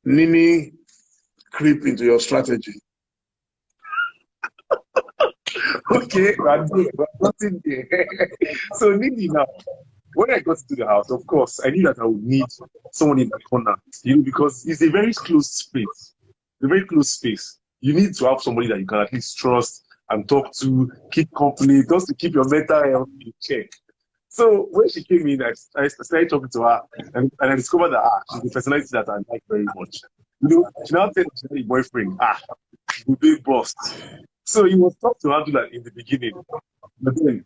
Nini creep into your strategy? Okay, we're getting there. So Nini now, when I got into the house, of course, I knew that I would need someone in the corner, because it's a very close space. A very close space. You need to have somebody that you can at least trust and talk to, keep company, just to keep your mental health in check. So when she came in, I started talking to her, and I discovered that she's the personality that I like very much. She now said she's a boyfriend. The big boss. So it was tough to handle that in the beginning. But then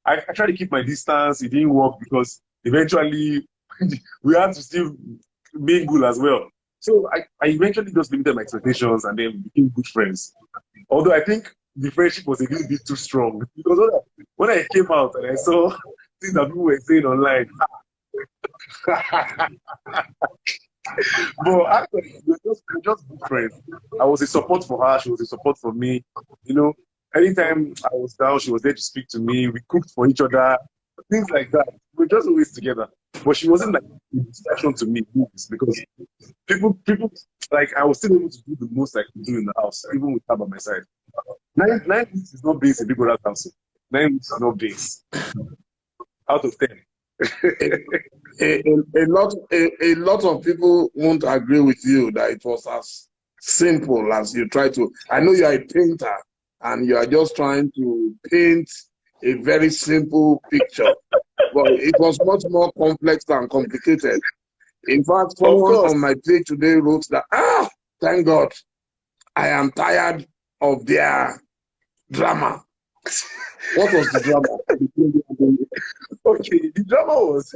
I tried to keep my distance. It didn't work because eventually we had to still mingle as well. So I eventually just limited my expectations and then became good friends. Although I think the friendship was a little bit too strong, because when I came out and I saw things that people were saying online, but actually we're just good friends. I was a support for her, she was a support for me. Anytime I was down, she was there to speak to me. We cooked for each other, things like that. We're just always together. But she wasn't like a distraction to me, because people like, I was still able to do the most I could do in the house, even with her by my side. 9 weeks is not base in Big Brother house. 9 weeks is not base. Out of 10. a lot of people won't agree with you that it was as simple as you try to. I know you are a painter and you are just trying to paint a very simple picture, but it was much more complex and complicated. In fact, someone on my page today wrote that, thank God, I am tired of their drama. What was the drama? Okay, the drama was,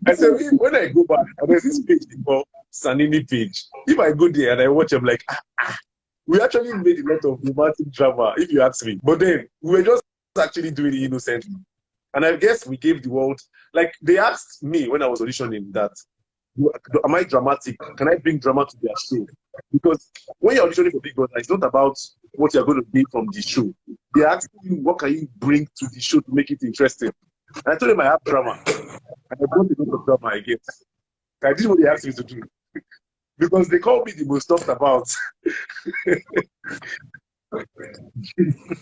I said, when I go back, there's this page called Sanini page. If I go there and I watch, I'm like, we actually made a lot of romantic drama, if you ask me. But then we were just actually doing it innocently. And I guess we gave the world, like, they asked me when I was auditioning that, am I dramatic? Can I bring drama to their show? Because when you're auditioning for Big Brother, it's not about what you're going to bring from the show. They're asking you, what can you bring to the show to make it interesting? And I told them I have drama. And I brought a lot of drama, I guess. I did what they asked me to do. Because they called me the most talked about.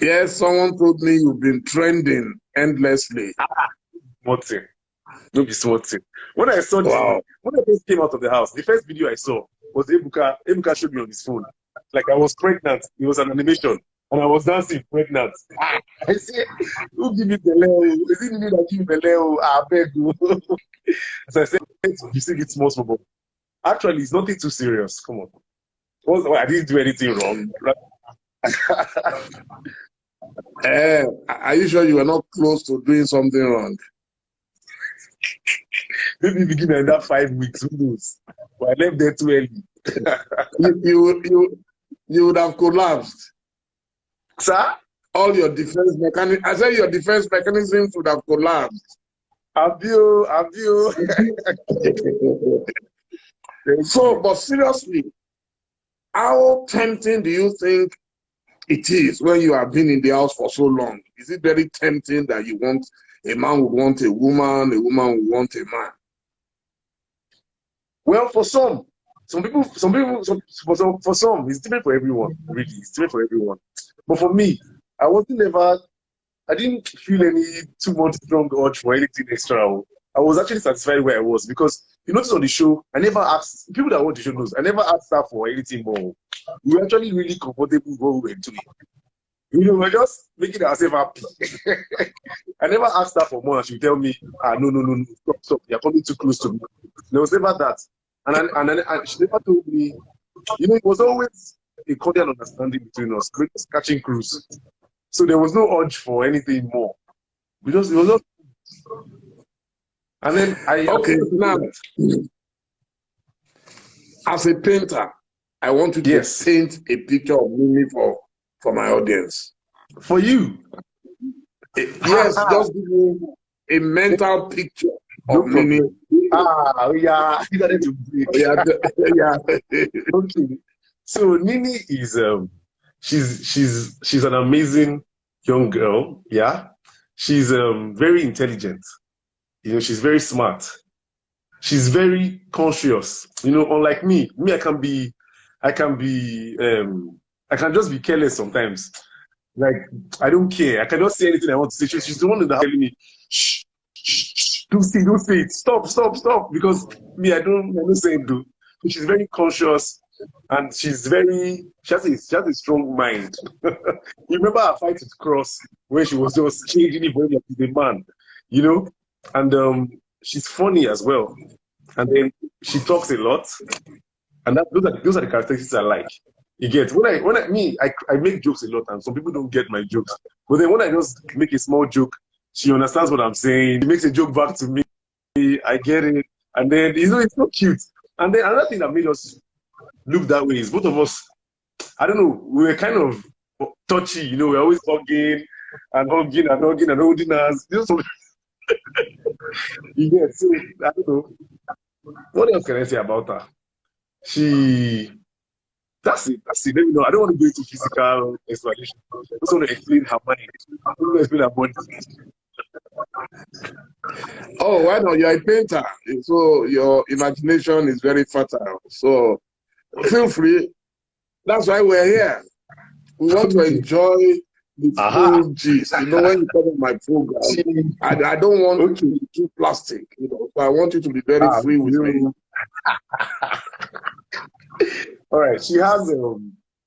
Yes, someone told me you've been trending endlessly. Smart thing. Don't be smart thing. When I saw when I first came out of the house, the first video I saw was Ebuka. Ebuka showed me on his phone. Like I was pregnant. It was an animation. And I was dancing pregnant. I said, who give me dele? Is it me that give me dele? I beg you. So I said, you see it small. Actually, it's nothing too serious. Come on. I didn't do anything wrong. Are you sure you were not close to doing something wrong? Maybe if you give me another 5 weeks, who knows? But I left there too early. you would have collapsed. Sir? All your defense mechanism. I said your defense mechanisms would have collapsed. Have you? So, but seriously, how tempting do you think it is when you have been in the house for so long? Is it very tempting that a man would want a woman would want a man? Well, for some people, for some, it's different for everyone. Really, it's different for everyone. But for me, I didn't feel any too much strong urge for anything extra. I was actually satisfied where I was, because you notice on the show, I never asked, people that watch the show knows, I never asked her for anything more. We were actually really comfortable with what we were doing. We were just making ourselves happy. I never asked her for more, and she would tell me, no, stop, you're coming too close to me. There was never that. And she never told me, it was always a cordial understanding between us, catching cruise. So there was no urge for anything more. It was just. And then now, as a painter, I want you to paint a picture of Nini for my audience. For you? Yes, just give me a mental picture of Nini. Yeah, you got it to break. Yeah. Okay. So Nini is she's an amazing young girl. Yeah, she's very intelligent. She's very smart. she's very conscious. You know, unlike me, I can just be careless sometimes. Like, I don't care. I cannot say anything I want to say. She's the one that telling me, shh, shh, shh, don't say it. Stop. Because me, I don't say it, do. So she's very conscious, and she has a strong mind. You remember our fight with Cross, where she was just changing it like the man, you know? And she's funny as well. And then she talks a lot. And those are the characteristics I like. You get I make jokes a lot, and some people don't get my jokes. But then when I just make a small joke, she understands what I'm saying. She makes a joke back to me. I get it, and then it's so cute. And then another thing that made us look that way is both of us. I don't know. We were kind of touchy, you know. We're always hugging and holding hands. You get, so I don't know. What else can I say about her? That's it. Let me know. I don't want to go into physical explanation. I just want to explain her mind. I want to explain her body. Oh, why not? You're a painter, so your imagination is very fertile. So feel free. That's why we're here. We want to enjoy the full gist. You know, when you come on my program, I don't want to be too plastic. You know, so I want you to be very free with me. All right,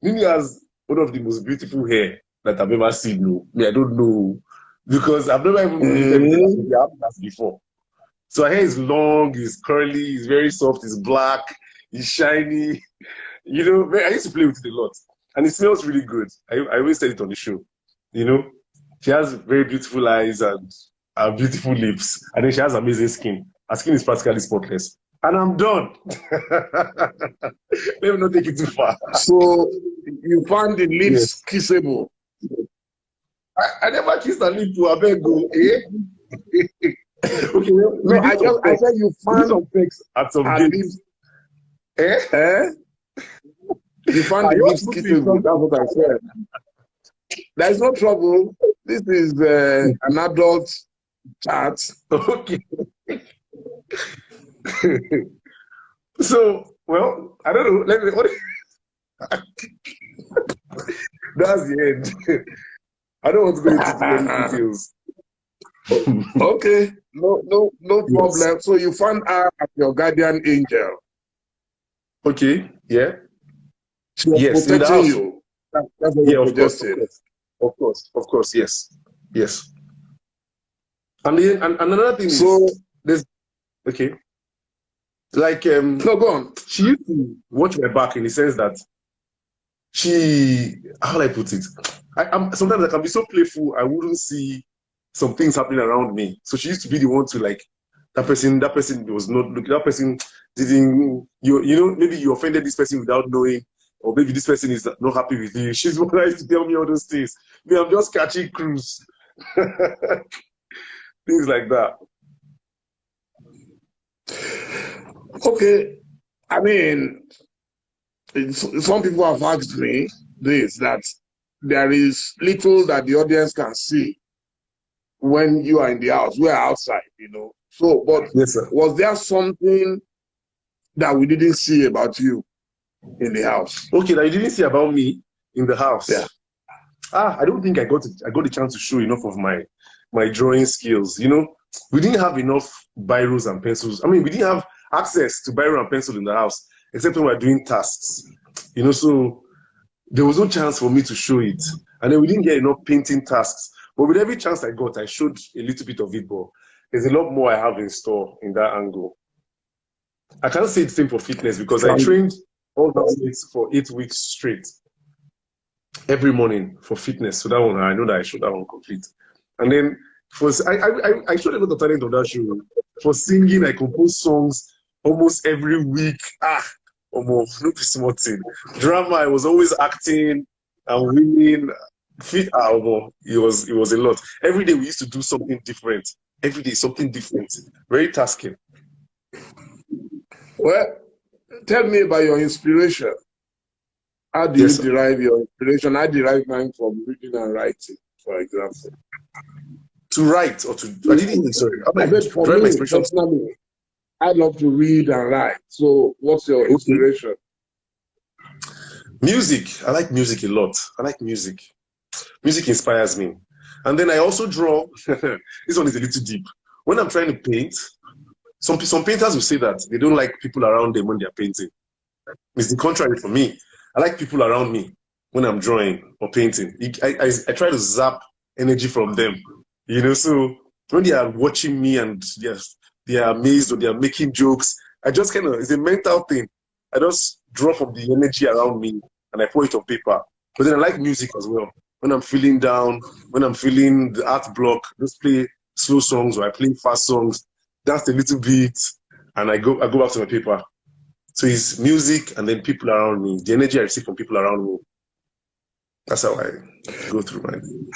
Nini has one of the most beautiful hair that I've ever seen. No, I don't know, because I've never even been before. So her hair is long, it's curly, it's very soft, it's black, it's shiny. You know, I used to play with it a lot, and it smells really good. I always said it on the show. You know, she has very beautiful eyes and beautiful lips, and then she has amazing skin. Her skin is practically spotless. And I'm done. Let me not take it too far. So you found the lips kissable? I never kissed a lip to a beg. Okay. No, I said you found some pics at some lips. You found the lips kissable. That's what I said. There's no trouble. This is an adult chat. Okay. So, well, I don't know. That's the end. I don't want to go into many details. Okay, no problem. Yes. So you found her as your guardian angel. Okay, yeah. She was protecting you. That's what you suggested. Of course, yes. And another thing is there's okay. Like no, go on. She used to watch my back in the sense that how do I put it? Sometimes I can be so playful, I wouldn't see some things happening around me. So she used to be the one to like that person was not looking, that person didn't you know, maybe you offended this person without knowing, or maybe this person is not happy with you. She's the one that used to tell me all those things. Me, I'm just catching cruise. Things like that. Okay, I mean, some people have asked me this, that there is little that the audience can see when you are in the house. We are outside, you know. So, but yes, was there something that we didn't see about you in the house? Okay, that you didn't see about me in the house? Yeah. I don't think I got the chance to show enough of my drawing skills. You know, we didn't have enough biros and pencils. I mean, we didn't have access to biro and pencil in the house, except when we were doing tasks. You know, so there was no chance for me to show it. And then we didn't get enough painting tasks. But with every chance I got, I showed a little bit of it, but there's a lot more I have in store in that angle. I can't say the same for fitness, because I trained all those for 8 weeks straight, every morning for fitness. So that one, I know that I showed that one complete. And then I showed a lot of talent on that show. For singing, I compose songs almost every week. Almost no small thing. Drama, I was always acting and winning. It was a lot. Every day we used to do something different. Every day something different. Very tasking. Well, tell me about your inspiration. How do you derive your inspiration? I derive mine from reading and writing, for example. To write or to? I didn't. Sorry, I bet for me personally. I love to read and write. So what's your inspiration? Music. I like music a lot. I like music. Music inspires me. And then I also draw. This one is a little deep. When I'm trying to paint, some painters will say that they don't like people around them when they're painting. It's the contrary for me. I like people around me when I'm drawing or painting. I try to zap energy from them. So when they are watching me and they are amazed or they are making jokes, I just it's a mental thing. I just draw from the energy around me and I put it on paper. But then I like music as well. When I'm feeling down, when I'm feeling the art block, just play slow songs or I play fast songs, dance a little bit, and I go back to my paper. So it's music and then people around me, the energy I receive from people around me. That's how I go through my day.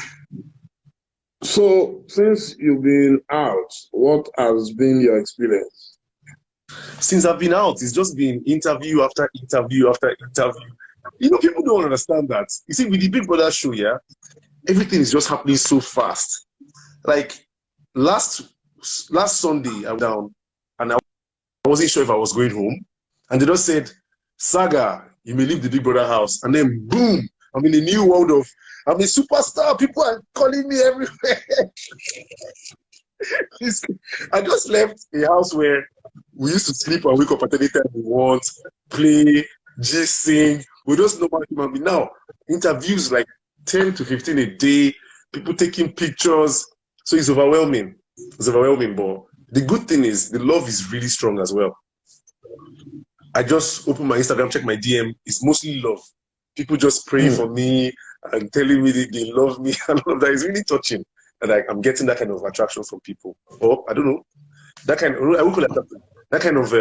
So since you've been out, what has been your experience? Since I've been out, it's just been interview after interview after interview. People don't understand that. You see, with the Big Brother show, everything is just happening so fast. Like last Sunday, I was down and I wasn't sure if I was going home. And they just said, Saga, you may leave the Big Brother house. And then boom, I'm in a new world I'm a superstar. People are calling me everywhere. I just left a house where we used to sleep and wake up at any time we want, play, just sing. We just normal human beings. Now, interviews like 10 to 15 a day, people taking pictures. So it's overwhelming. It's overwhelming, but the good thing is the love is really strong as well. I just open my Instagram, check my DM. It's mostly love. People just praying for me and telling me that they love me and all of that. It's really touching. And I'm getting that kind of attraction from people. Or, I don't know, I would call it that kind of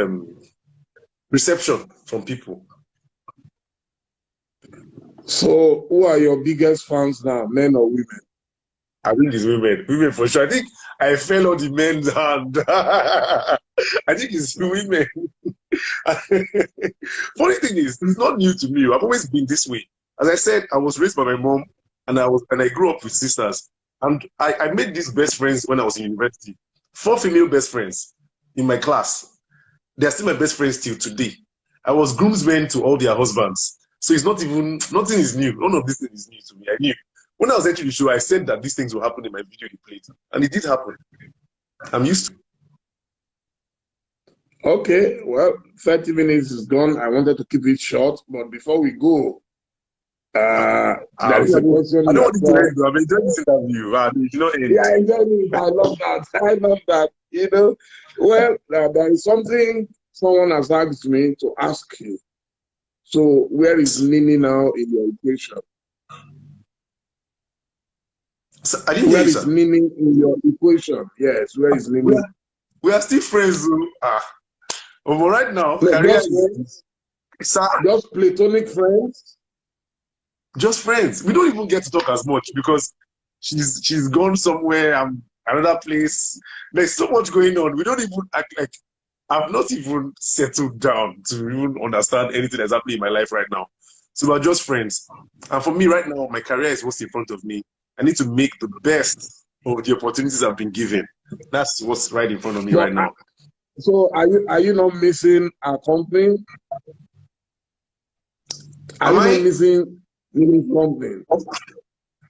reception from people. So who are your biggest fans now, men or women? I think it's women. Women for sure. I think I fell on the men's hand. I think it's women. Funny thing is, it's not new to me. I've always been this way. As I said, I was raised by my mom and I grew up with sisters. And I made these best friends when I was in university. 4 female best friends in my class. They're still my best friends till today. I was groomsmen to all their husbands. So it's nothing is new. None of this thing is new to me. I knew. When I was entering the show, I said that these things will happen in my video they played. And it did happen. I'm used to it. Okay, well, 30 minutes is gone. I wanted to keep it short, but before we go, there is a question. I don't want to end. I'm enjoying this interview. Yeah, enjoying it. I love that. I love that. Well, there is something someone has asked me to ask you. So, where is Nini now in your equation? So, where is Nini in your equation? Yes, where is Nini? We are still friends. But right now, just platonic friends. Just friends. We don't even get to talk as much because she's gone somewhere. I'm another place. There's so much going on. We don't even act like I've not even settled down to even understand anything that's happening in my life right now. So we're just friends. And for me right now, my career is what's in front of me. I need to make the best of the opportunities I've been given. That's what's right in front of me right now. So are you not missing our company? Are you not missing Nini's company?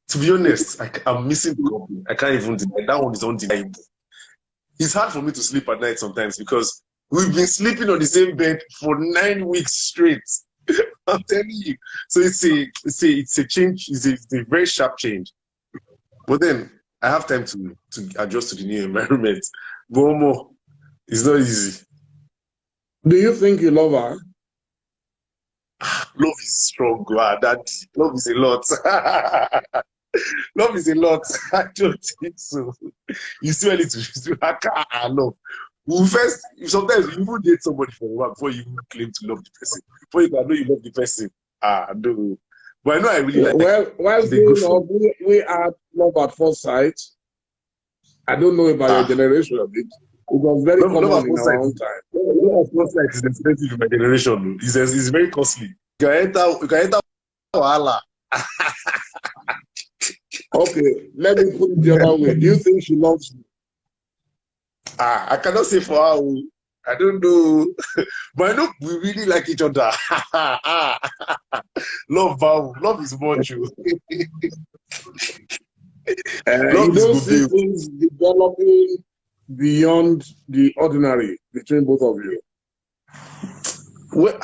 To be honest, I'm missing the company. I can't even deny that one is undeniable. It's hard for me to sleep at night sometimes because we've been sleeping on the same bed for 9 weeks straight. I'm telling you. So it's a change. It's a very sharp change. But then I have time to adjust to the new environment. But it's not easy. Do you think you love her? Love is strong, Daddy. Love is a lot. Love is a lot. I don't think so. You still need to love. Sometimes you even date somebody for a while before you claim to love the person. Before you can know you love the person. No. But I know I really like. Well, we had love at first sight. I don't know about your generation of it. It was very common in our own time. Love at first sight is expensive in my generation. It's very costly. You can enter Wahala. Okay, let me put it the other way. Do you think she loves you? I cannot say for her. I don't know. But I know we really like each other. Love, vow. Love is much. You Love is don't good. see things developing beyond the ordinary between both of you. Well,